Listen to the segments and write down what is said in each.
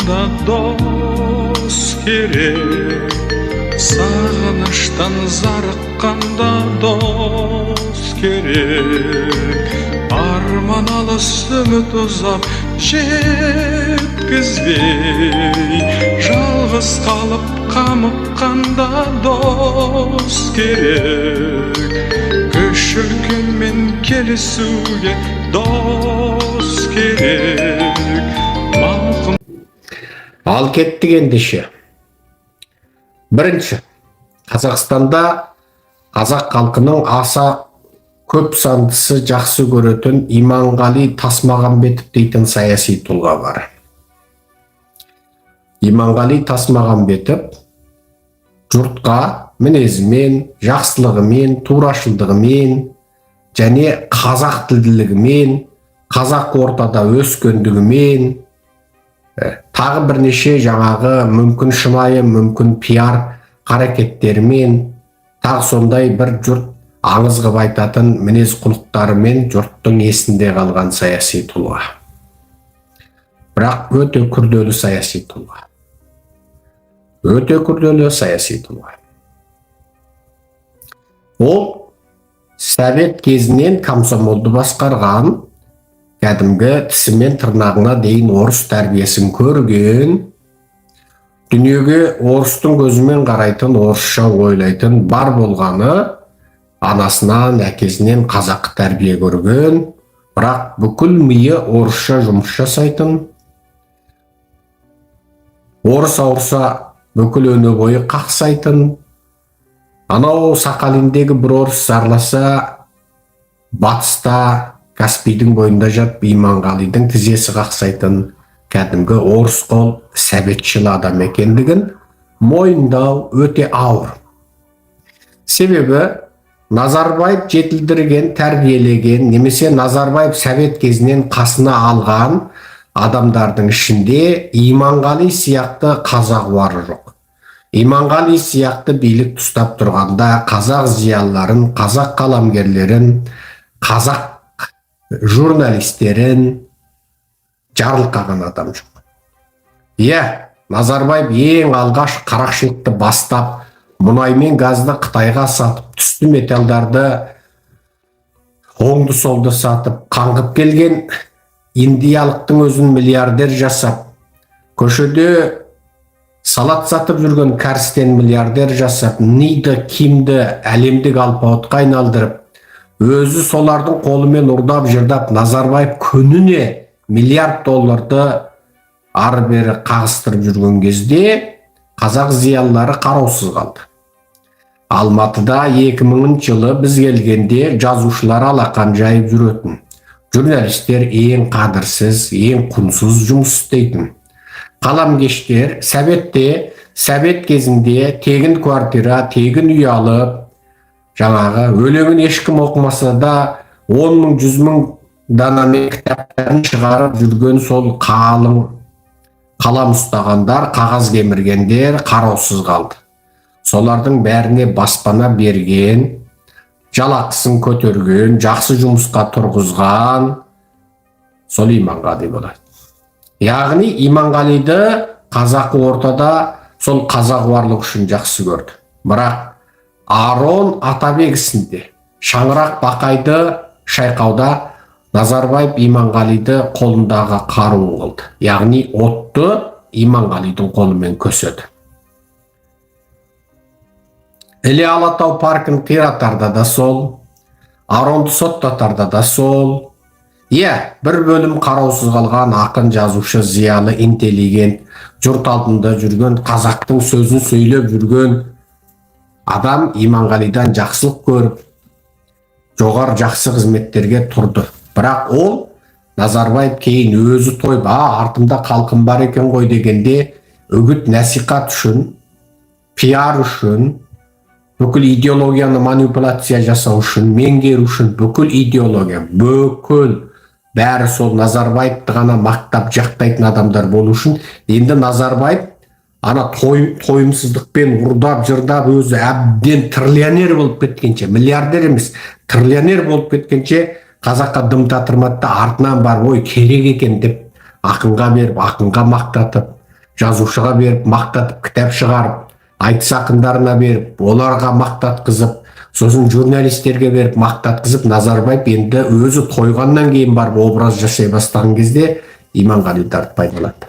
жатқанда дос керек, сағыныштан зарыққанда дос керек. Арман алыс үміт ұзап жеткізбей, жалғыз қалып қамыққанда дос керек. Көш үлкенмен келісуге дос керек. Ал кеттік ендеше. Бірінші, Қазақстанда қазақ халқының аса көп сандысы жақсы көретін Иманғали Тасмағамбетов дейтін саяси тұлға бар. Иманғали Тасмағамбетов жұртқа мінезімен, жақсылығымен, турашылдығымен және қазақ тілділігімен, қазақ ортада өскендігімен, тағы бірнеше жаңағы мүмкін шынайы, мүмкін пиар қарекеттерімен, тағы сондай бір жұрт аңыз қылып айтатын мінез құлықтарымен жұрттың есінде қалған саяси тұлға. Бірақ өте күрделі саяси тұлға. Өте күрделі саяси тұлға. Ол совет кезінен комсомолды басқарған, кәдімгі тісімен тырнағына дейін орыс тәрбиесін көрген, дүниеге орыстың көзімен қарайтын, орысша ойлайтын бар болғаны, анасынан, әкесінен қазақ тәрбие көрген, бірақ бүкіл миы орысша жұмыс жасайтын, орыс ауырса бүкіл өне бойы қақсайтын, анау Сақалиндегі бір орыс зарласа, батыста Каспийдің бойында жатып Иманғалидың тізесі қақсайтын кәдімгі орыс қол сәбетшіл адам екендігін мойындау өте ауыр. Себебі Назарбаев жетілдірген, тәрбиелеген, немесе Назарбаев совет кезінен қасына алған адамдардың ішінде Иманғали сияқты қазағуары жоқ. Иманғали сияқты билік ұстап тұрғанда қазақ зиялыларын, қазақ қаламгерлерін, қазақ журналистерін жарылқаған адам жоқ. Назарбаев ең алғаш қарақшылықты бастап, мұнай мен газды Қытайға сатып, түсті металдарды оңды солды сатып, қаңғып келген индиялықтың өзін миллиардер жасап, көшеде салат сатып жүрген кәрістен миллиардер жасап, ниді, кимді әлемдік алпауытқа айналдырып, өзі солардың қолымен ұрдап жырдап, Назарбаев күніне миллиард долларды ары-бері қағыстырып жүрген кезде қазақ зиялылары қараусыз қалды. Алматыда 2000 жылы біз келгенде жазушылар алақан жайып жүретін, журналистер ең қадірсіз, ең құнсыз жұмыс істейтін, қаламгештер совет кезінде тегін квартира, тегін үй алып, жаңағы өлеңін ешкім оқымаса да 10 мың, 100 мың данамен кітаптарын шығарып жүрген сол қалың қалам ұстағандар, қағаз кеміргендер қараусыз қалды. Солардың бәріне баспана берген, жалақысын көтерген, жақсы жұмысқа тұрғызған сол Иманғали болады. Яғни Иманғалиді қазақы ортада сол қазағуарлық үшін жақсы көрді. Бірақ Арон Атабекісінде шаңырақ бақайды шайқауда Назарбаев Иманғалиді қолындағы қаруын қылды. Яғни отты Иманғалидың қолымен көседі. Іле Алатау паркын қиратарда да сол, Аронды соттатарда да сол. Бір бөлім қараусыз қалған ақын, жазушы, зиялы, интеллигент, жұрт алдында жүрген, қазақтың сөзін сөйлеп жүрген адам Иманғалидан жақсылық көріп, жоғар жақсы қызметтерге тұрды. Бірақ ол Назарбаев кейін өзі тойып, артымда халқым бар екен ғой дегенде, үгіт насихат үшін, пиар үшін, бүкіл идеологияны манипуляция жасау үшін, меңгеру үшін, бүкіл идеология, бәрі сол Назарбаевты ғана мақтап жақтайтын адамдар болу үшін, енді Назарбаев ана тойымсыздықпен ұрдап жырдап өзі әбден триллионер болып кеткенше, миллиардер емес, триллионер болып кеткенше қазаққа дым татырмады да артынан бар ой керек екен деп ақынға беріп, ақынға мақтатып, жазушыға беріп мақтатып кітап шығарып, айтыс ақындарына беріп оларға мақтатқызып, сосын журналистерге беріп мақтатқызып, Назарбаев енді өзі тойғаннан кейін барып образ жасай бастаған кезде Иманғалидарды пайдаланды.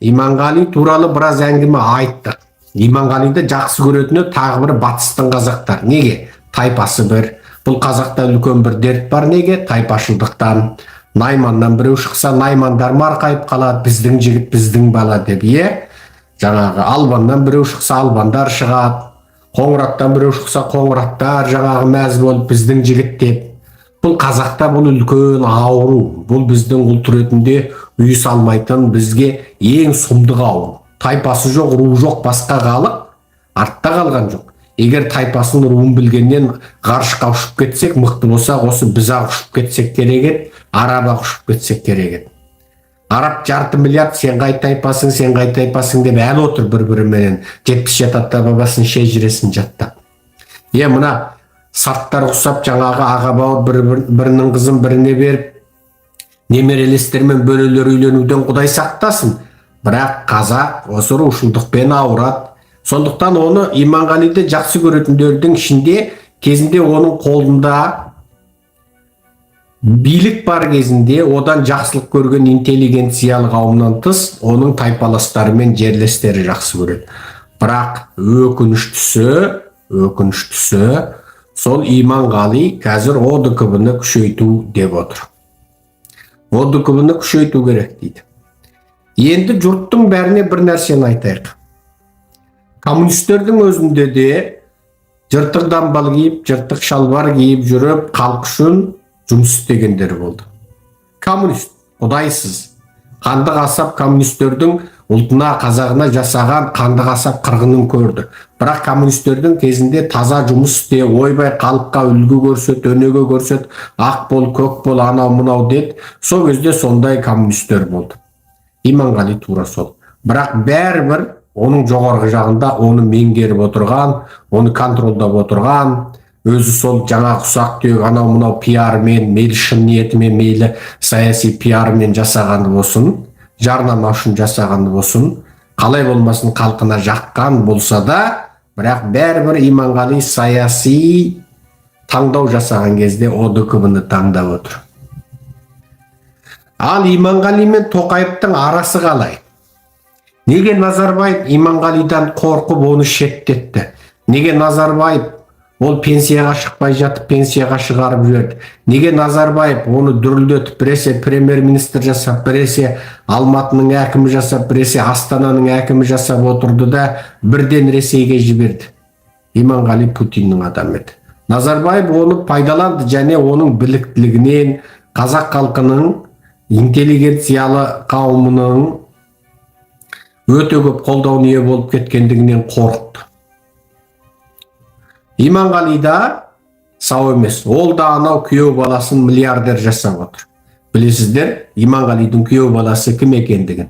Иманғали туралы біраз әңгіме айттық. Иманғалиді жақсы көретіні тағы бір батыстың қазақтар. Неге? Тайпасы бір. Бұл қазақта үлкен бір дерт бар. Неге? Тайпашылдықтан. Найманнан біреу шықса, наймандар марқайып қалады, біздің жігіт, біздің бала деп. Жаңағы албаннан біреу шықса, албандар шығады. Қоңыраттан біреу шықса, қоңыраттар жаңағы мәз болып, біздің жігіт деп. Бұл қазақта бұл үлкен ауру. Бұл біздің ұлт ретінде үй салмайтын, бізге ең сұмдық ауру. Тайпасы жоқ, руы жоқ, басқа халық артта қалған жоқ. Егер тайпасының руын білгеннен ғарышқа ұшып кетсек, мықты болсақ, осы біз-ақ ұшып кетсек керек еді, Араб-ақ ұшып кетсек керек еді. Араб 2,5 миллиард, сен қай тайпасың, сен қай тайпасың деп әлі отыр бір-біріменен 70 ата-бабасын шежіресін жаттап. Мына сарттар ұқсап жаңағы аға бауыр бірінің қызын біріне беріп, немерелестермен бөлелер үйленуден Құдай сақтасын. Бірақ қазақ осы рушылдықпен ауырады. Сондықтан оны Иманғалиді жақсы көретіндердің ішінде кезінде оның қолында билік бар кезінде одан жақсылық көрген интеллигенциялық қауымнан тыс оның тайпаластары мен жерлестері жақсы көреді. Бірақ өкініштісі сол Иманғали қазір ОДКБ-ны күшейту деп отыр. ОДКБ-ны күшейту керек дейді. Енді жұрттың бәріне бір нәрсені айтайық. Коммунистердің өзінде де жыртық дамбал киіп, жыртық шалбар киіп жүріп, халық үшін жұмыс істегендер болды. Коммунист, құдайсыз. Қанды қасап коммунистердің ұлтына, қазағына жасаған қанды қасап қырғынын көрді. Бірақ коммунистердің кезінде таза жұмыс істе, ойбай халыққа үлгі көрсет, өнеге көрсет, ақ бол, көк бол, анау мынау деді. Сол кезде сондай коммунистер болды. Иманғали тура сол. Бірақ бәрібір оның жоғарғы жағында оны меңгеріп отырған, оны контролдап отырған, өзі сол жаңа ұсақ түйек анау мынау пиармен, мейлі шын ниетімен, мейлі саяси пиармен жасағаны болсын, жарнама үшін жасағаны болсын, қалай болмасын халқына жаққан болса да, бірақ бәрібір Иманғали саяси таңдау жасаған кезде ОДКБ-ны таңдап отыр. Ал Иманғали мен Тоқаевтың арасы қалай? Неге Назарбаев Иманғалидан қорқып оны шеттетті? Неге Назарбаев ол пенсияға шықпай жатып пенсияға шығарып жіберді? Неге Назарбаев оны дүрілдетіп, біресе премьер-министр жасап, біресе Алматының әкімі жасап, біресе Астананың әкімі жасап отырды да бірден Ресейге жіберді? Иманғали Путиннің адамы еді. Назарбаев оны пайдаланды және оның біліктілігінен, қазақ халқының интеллигенциялы қауымының өте көп қолдауына ие болып кеткендігінен қорықты. Иманғали да сау емес. Ол да анау күйеу баласын миллиардер жасап отыр. Білесіздер, Иманғалидың күйеу баласы кім екендігін?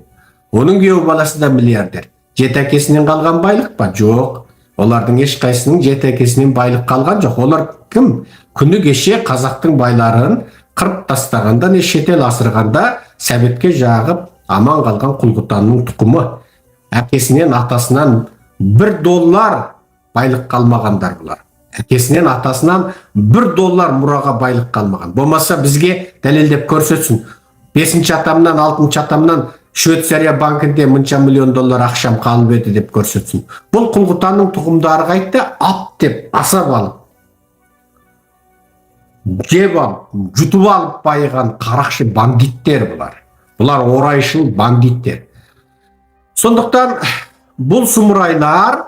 Оның күйеу баласы да миллиардер. Жеті әкесінен қалған байлық па? Жоқ. Олардың ешқайсының жеті әкесінен байлық қалған жоқ. Олар кім? Күні кеше қазақтың байларын қырып тастағанда, не шетел асырғанда сәбетке жағып аман қалған Құлқытанның тұқымы. Әкесінен, атасынан $1 байлық қалмағандар бұлар. Әкесінен, атасынан $1 мұраға байлық қалмаған. Болмаса бізге дәлелдеп көрсетсін. 5-ші атамнан, 6-ші атамнан Швейцария банкінде $1 миллион ақшам қалып еді деп көрсетсін. Бұл Құлқытанның тұқымдары қайтты, ап деп асап алып, жеп алып, жұтып алып байыған қарақшы бандиттер бұлар. Бұлар орайшыл бандиттер. Сондықтан бұл сұмырайлар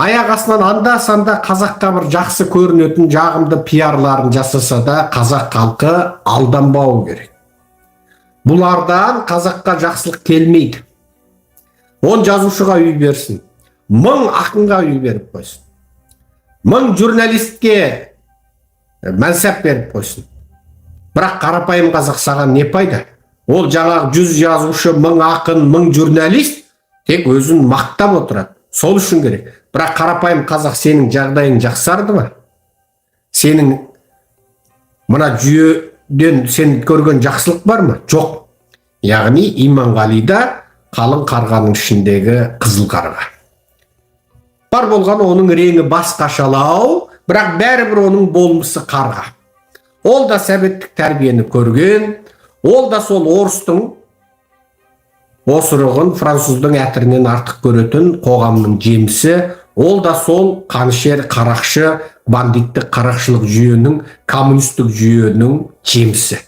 аяқ астынан анда-санда қазаққа бір жақсы көрінетін жағымды пиарларын жасаса да қазақ халқы алданбауы керек. Бұлардан қазаққа жақсылық келмейді. 10 жазушыға үй берсін, 1000 ақынға үй беріп қойсын, 1000 журналистке мәнсап беріп қойсын. Бірақ қарапайым қазақ саған не пайда? Ол жаңағы 100 жазушы, 1000 ақын, 1000 журналист тек өзін мақтап отырады. Сол үшін керек. Бірақ қарапайым қазақ сенің жағдайың жақсарды ма? Сенің мына жүйеден сен көрген жақсылық бар ма? Жоқ. Яғни Иманғалида қалың қарғаның ішіндегі қызыл қарға. Бар болғаны оның реңі басқашалау, бірақ бәрібір оның болмысы қарға. Ол да сәбеттік тәрбиені көрген, ол да сол орыстың осырығын француздың әтірінен артық көретін қоғамның жемісі, ол да сол қанішер, қарақшы, бандиттік қарақшылық жүйенің, коммунистік жүйенің жемісі.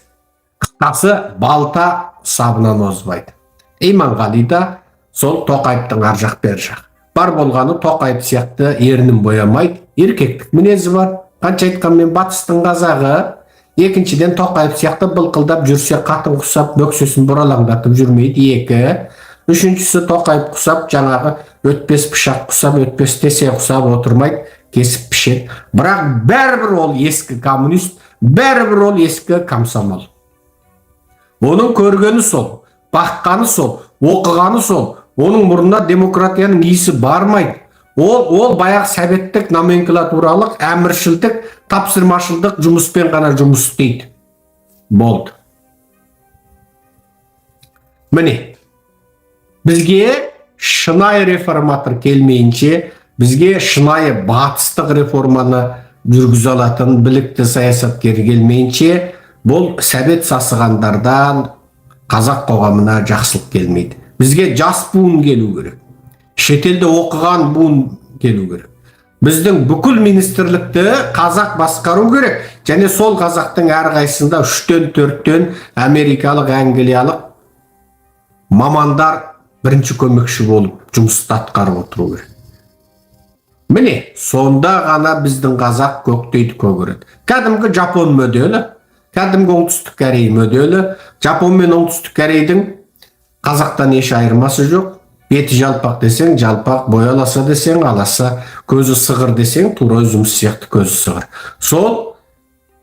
Қысқасы, балта сабынан озбайды. Иманғали да сол Тоқаевтың ар жақ бер жақ. Бар болғаны Тоқаев сияқты ернін боямайды, еркектік мінезі бар. Қанша айтқанмен батыстың қазағы, екіншіден Тоқаев сияқты былқылдап жүрсе қатын құсап, бөксесін бұралаңдатып жүрмейді, екі. Үшіншісі Тоқаев құсап, жаңағы өтпес пышақ құсап, өтпес тесе құсап отырмайды, кесіп пішеді. Бірақ бәрібір ол ескі коммунист, бәрібір ол ескі комсомол. Оның көргені сол, баққаны сол, оқығаны сол, оның мұрнына демократияның иісі бармайды. Ол баяғы советтік номенклатуралық, әміршілдік, тапсырмашылдық жұмыспен ғана жұмыс істейді. Болды. Міне, бізге шынайы реформатор келмейінше, бізге шынайы батыстық реформаны жүргізе алатын білікті саясаткер келмейінше, бұл совет сасығандардан қазақ қоғамына жақсылық келмейді. Бізге жас буын келу керек. Шетелде оқыған буын келу керек. Біздің бүкіл министрлікті қазақ басқару керек. Және сол қазақтың әрқайсысында 3-4 америкалық, англиялық мамандар бірінші көмекші болып жұмысты атқарып отыру керек. Міне, сонда ғана біздің қазақ көктейді, көгереді. Кәдімгі Жапон моделі, кәдімгі Оңтүстік Корей моделі. Жапон мен Оңтүстік Корейдің қазақтан еш айырмасы жоқ. Беті жалпақ десең, жалпақ, бояласа десең, аласа, көзі сығыр десең, тура өзіміз сияқты көзі сығыр. Сол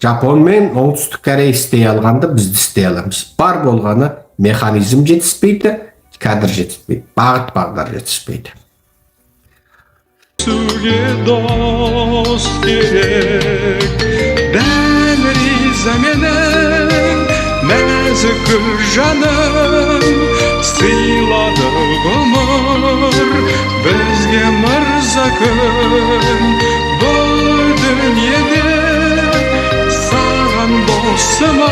Жапон мен Оңтүстік Корей істей алғанды бізді істей аламыз. Бар болғаны механизм жетіспейді, кадр жетіспейді, бағыт бағдар жетіспейді. Суге дос керек, дәл риза менің нәзік жаным, сыйлады ғұмыр бізге мырза күн. Бұл дүниеде саған досыма